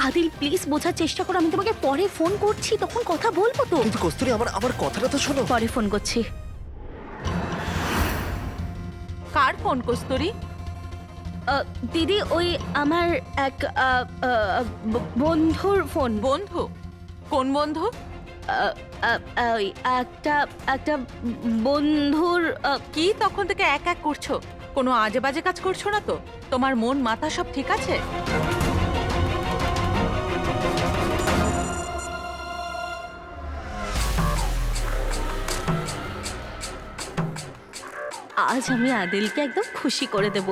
S2: আদিল প্লিজ বোঝার চেষ্টা করো, আমি তোমাকে পরে ফোন করছি, তখন কথা বলবো তো।
S4: কিন্তু কস্তুরী, আমার আমার কথাটা তো শোনো।
S2: পরে ফোন করছি।
S7: কার ফোন কস্তুরী?
S2: দিদি, ওই আমার এক বন্ধুর ফোন।
S7: বন্ধু? কোন বন্ধু?
S2: ওই একটা একটা বন্ধুর
S7: কি তখন থেকে এক এক করছো? কোনো আজে বাজে কাজ করছো না তো? তোমার মন মাথা সব ঠিক আছে?
S2: আজ আমি আদিলকে একদম খুশি করে দেব।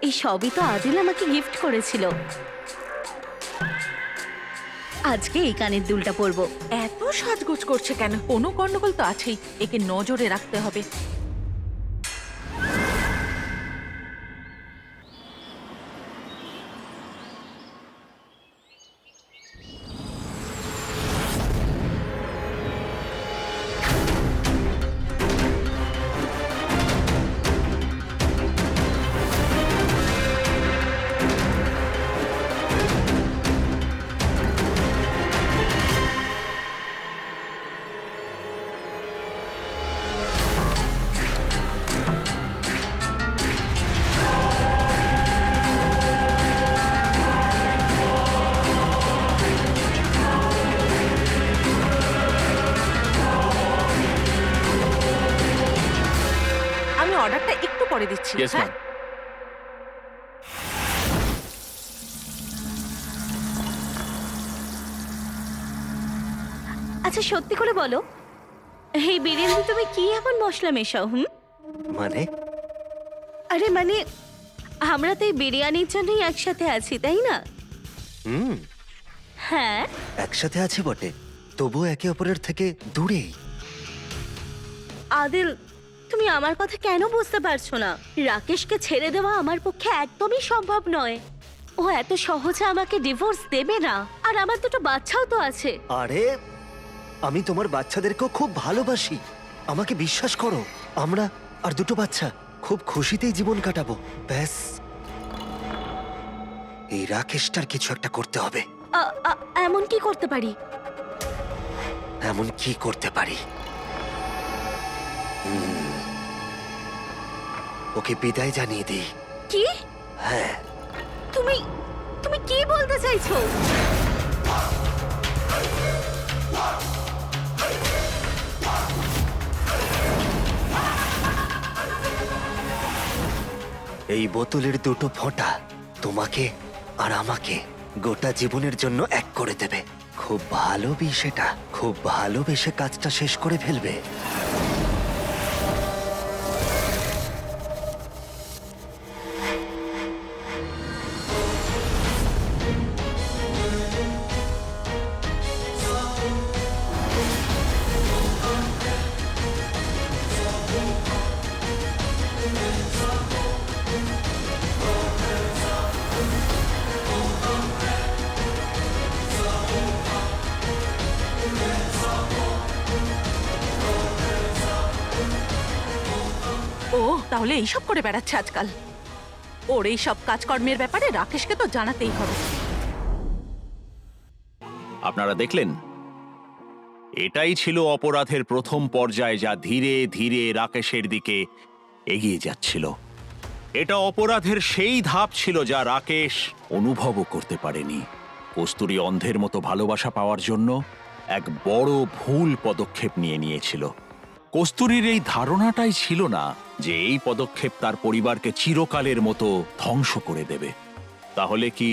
S2: এই সবই তো আদিল আমাকে গিফট করেছিল। আজকে এই কানের দুলটা পরবো।
S7: এত সাজগোজ করছে কেন? কোনো গন্ডগোল তো আছেই, একে নজরে রাখতে হবে। আমি অর্ডারটা একটু পরে দিচ্ছি।
S1: Yes,
S7: হ্যাঁ?
S1: ma'am.
S2: আচ্ছা সত্যি করে বলো, এই বিরিয়ানি তুমি কি এমন মশলা মেশাও?
S4: মানে
S2: আরে মানে, আমরা তো এই বিরিয়ানির জন্যই একসাথে আছি, তাই না?
S4: হুম,
S2: হ্যাঁ।
S4: একসাথে আছি বটে, তবুও একে অপরের থেকে দূরেই।
S2: আদিল, তুমি আমার কথা কেন বুঝতে পারছো না? রাকেশকে ছেড়ে দেওয়া আমার পক্ষে একদমই সম্ভব নয়। ও এত সহজে আমাকে ডিভোর্স দেবে না। আর আমার দুটো বাচ্চাও তো আছে।
S4: আরে আমি তোমার বাচ্চাদেরকেও খুব ভালোবাসি, আমাকে বিশ্বাস করো। আমরা আর দুটো বাচ্চা খুব খুশিতেই জীবন কাটাবো। ব্যাস, এই রাকেশটার কিছু একটা করতে হবে।
S2: এমন কি করতে পারি?
S4: এমন কি করতে পারি? ওকে বিদায় জানিয়ে দিই।
S2: কি?
S4: হ্যাঁ,
S2: তুমি তুমি কি বলতে চাইছো?
S4: এই বোতলের দুটো ফোঁটা তোমাকে আর আমাকে গোটা জীবনের জন্য এক করে দেবে। খুব ভালো বিষ এটা, খুব ভালোবেসে কাজটা শেষ করে ফেলবে।
S7: ও তাহলে এইসব করে বেড়াচ্ছে আজকাল। ওর এই সব কাজকর্মের ব্যাপারে রাকেশকে তো জানাতেই হবে।
S5: আপনারা দেখলেন, এটাই ছিল অপরাধের প্রথম পর্যায়, যা ধীরে ধীরে রাকেশের দিকে এগিয়ে যাচ্ছিল। এটা অপরাধের সেই ধাপ ছিল যা রাকেশ অনুভবও করতে পারেনি। কস্তুরী অন্ধের মতো ভালোবাসা পাওয়ার জন্য এক বড় ভুল পদক্ষেপ নিয়েছিল। কস্তুরীর এই ধারণাটাই ছিল না যে এই পদক্ষেপ তার পরিবারকে চিরকালের মতো ধ্বংস করে দেবে। তাহলে কি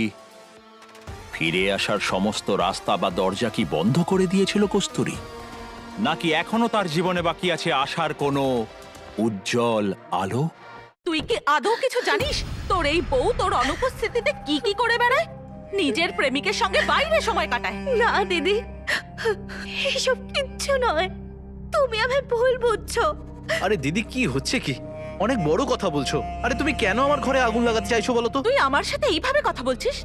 S5: ফিরে আসার সমস্ত রাস্তা বা দরজা কি বন্ধ করে দিয়েছিল কস্তুরী, নাকি এখনো তার জীবনে বাকি আছে আসার কোনো উজ্জ্বল আলো?
S7: তুই কি আদৌ কিছু জানিস? তোর এই বউ তোর অনুপস্থিতিতে কি কি করে বেড়ায়? নিজের প্রেমিকের সঙ্গে বাইরে সময় কাটায়।
S2: না দিদি, এসব কিচ্ছু নয়। তুমি আমায় ভুল বুঝছো।
S1: আরে দিদি, কি হচ্ছে কি? অনেক বড় কথা বলছো। আরে তুমি কেন আমার ঘরে আগুন লাগাতে চাইছো বলো তো?
S7: তুই আমার সাথে এইভাবে কথা বলছিস?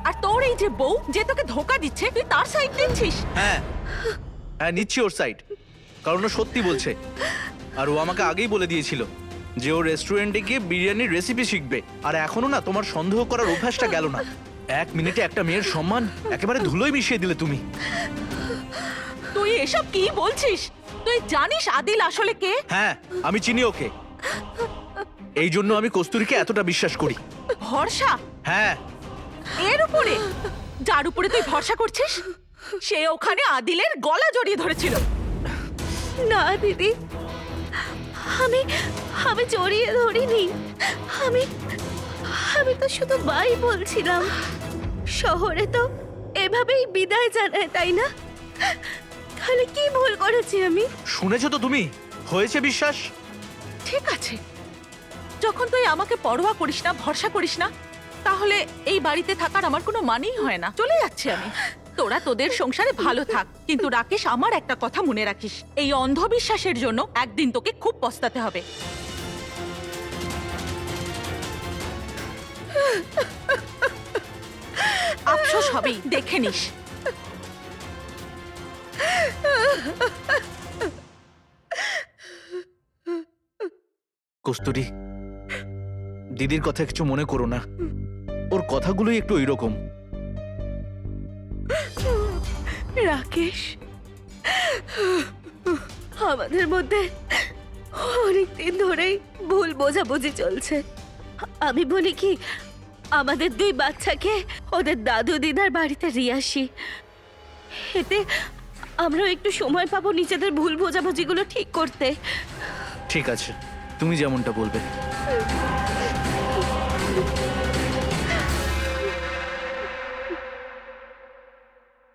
S7: আর তোর এই যে বউ যে তোকে ধোকা দিচ্ছে, তুই তার সাইড নিচ্ছিস?
S1: হ্যাঁ হ্যাঁ, নিচ্ছি ওর সাইড, কারণ ও সত্যি বলছে। আর ও আমাকে আগেই বলে দিয়েছিল যে ও রেস্টুরেন্টে গিয়ে বিরিয়ানির রেসিপি শিখবে। আর এখনো না তোমার সন্দেহ করার অভ্যাসটা গেল না। এক মিনিটে একটা মেয়ের সম্মান একেবারে ধুলোয় মিশিয়ে দিলে তুমি।
S7: তুই এসব কি বলছিস? তুই জানিস আদিল আসলে কে?
S1: হ্যাঁ, আমি চিনি ওকে। এই জন্য আমি কস্তুরীকে এতটা বিশ্বাস করি।
S7: ভরসা?
S1: হ্যাঁ।
S7: এর উপরে যার উপরে তুই ভরসা করছিস, সে ওখানে আদিলের গলা জড়িয়ে ধরেছিল।
S2: না দিদি, আমি আমি জড়িয়ে ধরিনি। আমি আমি তো শুধু বাই বলছিলাম। শহরে তো এভাবেই বিদায় জানায়, তাই না? তাহলে কি ভুল করেছি আমি?
S1: শুনেছো তো তুমি, হয়েছে বিশ্বাস।
S7: ঠিক আছে, যখন তুই আমাকে পরোয়া করিস না, ভরসা করিস না, তাহলে এই বাড়িতে থাকার আমার কোনো মানেই হয় না। চলে যাচ্ছি আমি। তোরা তোদের সংসারে ভালো থাক, কিন্তু রাকেশ, আমার একটা কথা মনে রাখিস, এই অন্ধবিশ্বাসের জন্য একদিন তোকে খুব পস্তাতে হবে। আফসোস হবেই, দেখে নিস।
S1: কস্তুরী, দিদির কথা কিছু মনে করো না। ওর কথাগুলোই একটু ওইরকম।
S2: রাকেশ, আমাদের মধ্যে অনেক দিন ধরেই ভুল বোঝাবুঝি চলছে। আমি বলি কি, আমাদের দুই বাচ্চাকে ওদের দাদু দিদার বাড়িতে নিয়ে আসি। এতে আমরা একটু সময় পাবো নিজেদের ভুল বোঝাবুঝিগুলো ঠিক করতে।
S1: ঠিক আছে, তুমি যেমনটা বলবে।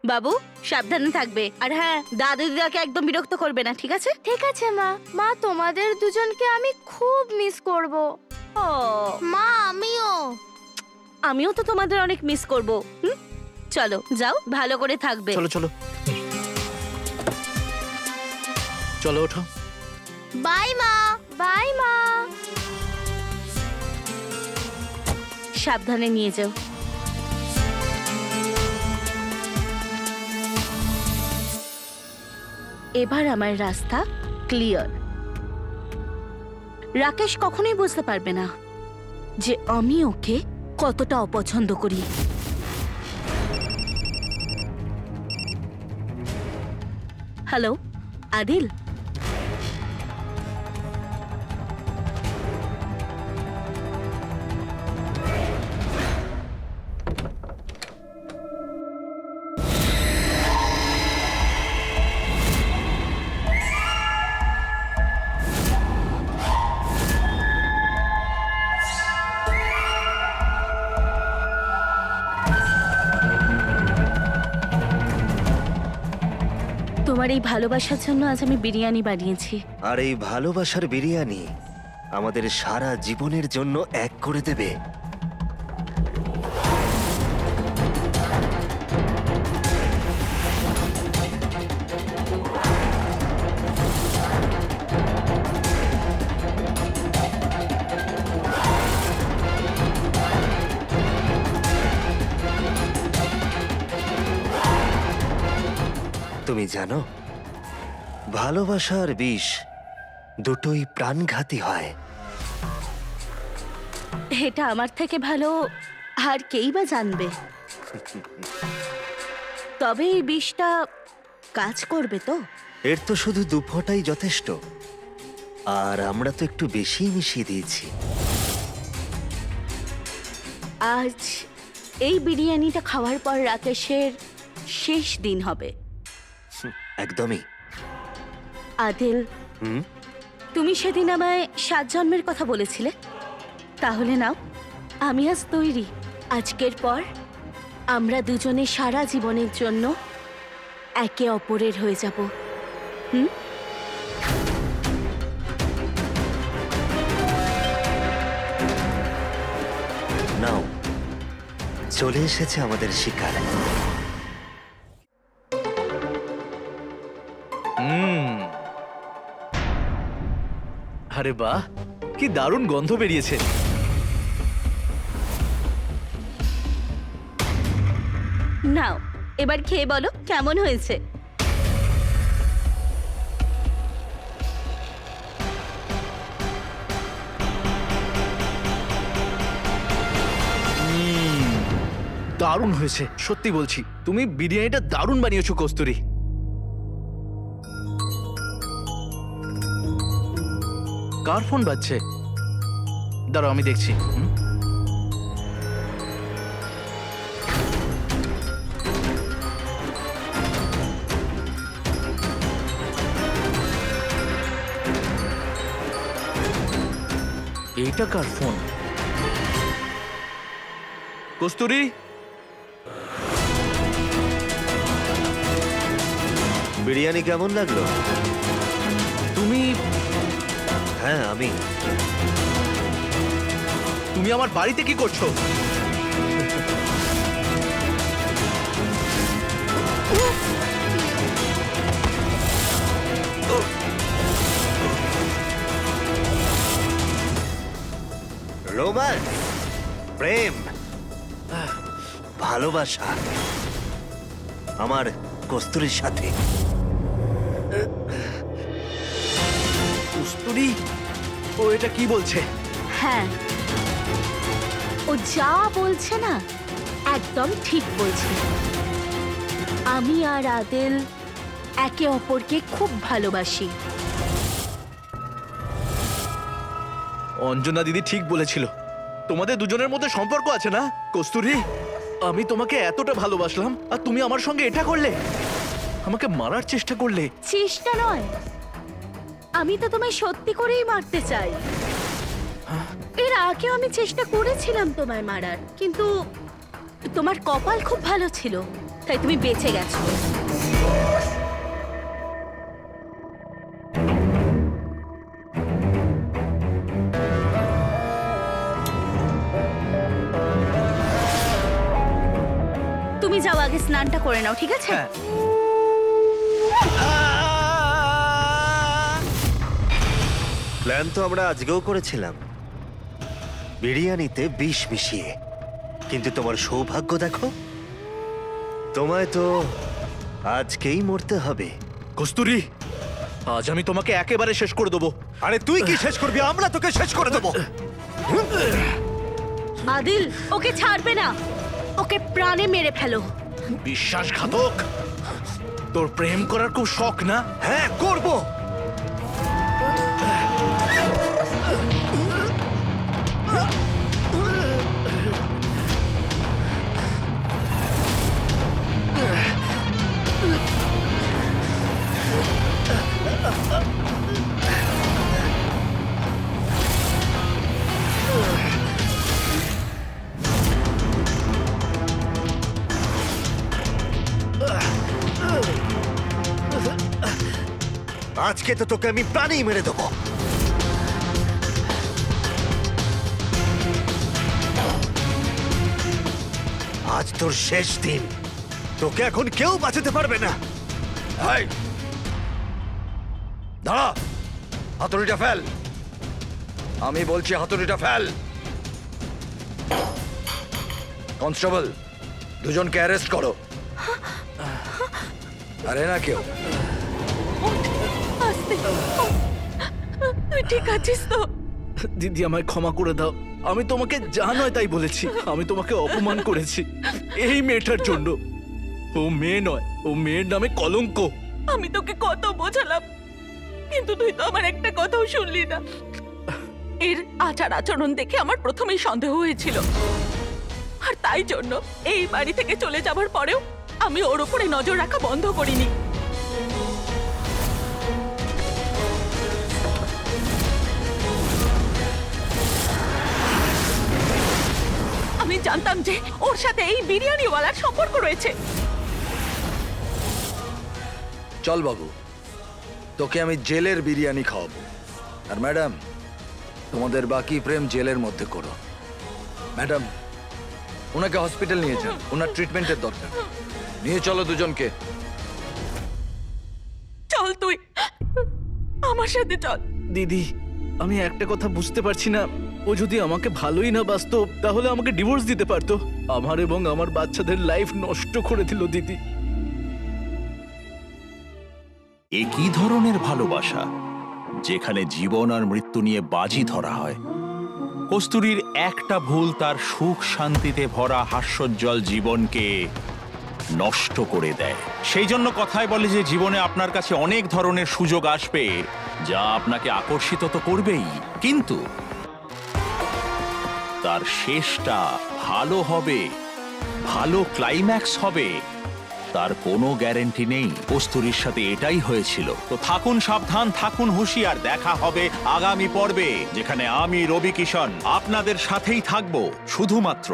S2: বাবু, সাবধানে থাকবে। আর হ্যাঁ, দাদু দিদাকে একদম বিরক্ত করবে না, ঠিক আছে?
S6: ঠিক আছে মা। মা, তোমাদের দুজনকে আমি খুব মিস করব।
S2: ও,
S6: মা, আমিও।
S2: আমিও তো তোমাদের অনেক মিস করব। চলো যাও, ভালো করে থাকবে।
S1: চলো চলো চলো, ওঠো।
S6: বাই মা। বাই মা।
S2: সাবধানে নিয়ে যাও। এবার আমার রাস্তা ক্লিয়ার। রাকেশ কখনোই বুঝতে পারবে না যে আমি ওকে কতটা অপছন্দ করি। হ্যালো আদিল, তোমার এই ভালোবাসার জন্য আজ আমি বিরিয়ানি বানিয়েছি।
S4: আর এই ভালোবাসার বিরিয়ানি আমাদের সারা জীবনের জন্য এক করে দেবে। তুমি জানো, ভালোবাসা আর বিষ দুটোই প্রাণঘাতী হয়।
S2: এটা আমার থেকে ভালো আর কেই বা জানবে। তবে এই বিষটা কাজ করবে তো?
S4: এর তো শুধু 2 ফোঁটাই যথেষ্ট, আর আমরা তো একটু বেশিই মিশিয়ে দিয়েছি।
S2: আজ এই বিরিয়ানিটা খাওয়ার পর রাকেশের শেষ দিন হবে।
S4: একদমই।
S2: আদিল,
S4: হুম?
S2: তুমি সেদিন আমায় 7 জন্মের কথা বলেছিলে, তাহলে নাও, আমি আজ তৈরি। আজকের পর আমরা দুজনে সারা জীবনের জন্য একে অপরের হয়ে যাব।
S4: নাও, চলে এসেছে আমাদের শিকার।
S1: আরে বাহ, কি দারুণ গন্ধ বেরিয়েছে।
S2: নাও, এবার খেয়ে বলো কেমন হয়েছে।
S1: দারুণ হয়েছে, সত্যি বলছি। তুমি বিরিয়ানিটা দারুণ বানিয়েছো কস্তুরী। কার ফোন বাজছে? দাঁড়াও, আমি দেখছি। এইটা কার ফোন? কস্তুরী,
S4: বিরিয়ানি কেমন লাগলো?
S1: তুমি
S4: হ্যাঁ,
S1: তুমি আমার বাড়িতে কি করছো?
S4: রোম্যান্স, প্রেম, ভালোবাসা আমার কস্তুরীর সাথে।
S1: কস্তুরী, ও এটা কি বলছে?
S2: হ্যাঁ, ও যা বলছে না একদম ঠিক বলছে। আমি আর আদিল একে অপরকে খুব ভালোবাসি।
S1: অঞ্জনা দিদি ঠিক বলেছিল, তোমাদের দুজনের মধ্যে সম্পর্ক আছে না? কস্তুরী, আমি তোমাকে এতটা ভালোবাসলাম আর তুমি আমার সঙ্গে এটা করলে, আমাকে মারার চেষ্টা করলে।
S2: চেষ্টা নয়, আমি তো তোমায় সত্যি করেই মারতে চাই। এর আগেও আমি চেষ্টা করেছিলাম তোমায় মারার, কিন্তু তোমার কপাল খুব ভালো ছিল, তাই তুমি বেঁচে গেছো। তুমি যাও, আগে স্নানটা করে নাও, ঠিক আছে?
S1: হ্যাঁ।
S4: প্ল্যান তো আমরা আজকেও করেছিলাম, বিরিয়ানিতে বিষ মিশিয়ে। কিন্তু তোমার সৌভাগ্য দেখো, তোমায় তো আজকেই মরতে হবে।
S1: কস্তুরী, আজ আমি তোমাকে একেবারে শেষ করে দেবো।
S4: আরে তুই কি শেষ করবি? আমরা তোকে শেষ করে দেবো।
S2: আদিল, ওকে ছাড়বে না, ওকে প্রাণে মেরে ফেলো।
S1: বিশ্বাসঘাতক, তোর প্রেম করার খুব শখ না?
S4: হ্যাঁ, করবো। আজকে তো তোকে আমি প্রাণেই মেরে দেবো। আজ তোর শেষ দিন, তোকে এখন কেউ বাঁচাতে পারবে না। এই, দাঁড়া, হাতুড়িটা ফেল। আমি বলছি হাতুড়িটা ফেল। কনস্টেবল, দুজনকে অ্যারেস্ট করো। আরে না কেউ।
S7: আস্তে তুই ঠিক আছিস তো?
S1: দিদি আমায় ক্ষমা করে দাও, আমি তোমাকে যা নয় তাই বলেছি। আমি তোমাকে অপমান করেছি এই মেয়েটার জন্য। ও মেয়ে নয়, ও মেয়ের নামে কলঙ্ক।
S7: আমি তোকে কত বোঝালাম, কিন্তু তুই তো আমার একটা কথাও শুনলি না। এর আচার আচরণ দেখে আমার প্রথমেই সন্দেহ হয়েছিল, আর তাই জন্য এই বাড়ি থেকে চলে যাবার পরেও আমি ওর উপরে নজর রাখা বন্ধ করিনি। আমি জানতাম যে ওর সাথে এই বিরিয়ানিওয়ালার সম্পর্ক রয়েছে।
S8: চল বাবু, তোকে আমি জেলের বিরিয়ানি খাওয়াবো। আর ম্যাডাম, তোমাদের বাকি প্রেম জেলের মধ্যে করো। ম্যাডাম, ওনাকে হসপিটাল নিয়ে যান, ওনার ট্রিটমেন্টের দরকার। নিয়ে চলো দুজনকে।
S7: চল তুই আমার সাথে চল।
S1: দিদি, আমি একটা কথা বুঝতে পারছি না, ও যদি আমাকে ভালোই না বাসতো তাহলে আমাকে ডিভোর্স দিতে পারতো। আমার এবং আমার বাচ্চাদের লাইফ নষ্ট করে দিল দিদি।
S5: এ কি ধরনের ভালোবাসা যেখানে জীবন আর মৃত্যু নিয়ে বাজি ধরা হয়? কস্তুরীর একটা ভুল তার সুখ শান্তিতে ভরা হাস্যোজ্জ্বল জীবনকে নষ্ট করে দেয়। সেই জন্য কথায় বলে যে জীবনে আপনার কাছে অনেক ধরনের সুযোগ আসবে যা আপনাকে আকর্ষিত তো করবেই, কিন্তু তার শেষটা ভালো হবে, ভালো ক্লাইম্যাক্স হবে, তার কোনো গ্যারান্টি নেই। কস্তুরীর সাথে এটাই হয়েছিল। তো থাকুন সাবধান, থাকুন হুঁশিয়ার। দেখা হবে আগামী পর্বে, যেখানে আমি রবি কিষণ আপনাদের সাথেই থাকবো শুধুমাত্র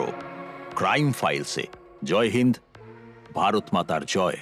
S5: ক্রাইম ফাইলসে। জয় হিন্দ, ভারত মাতার জয়।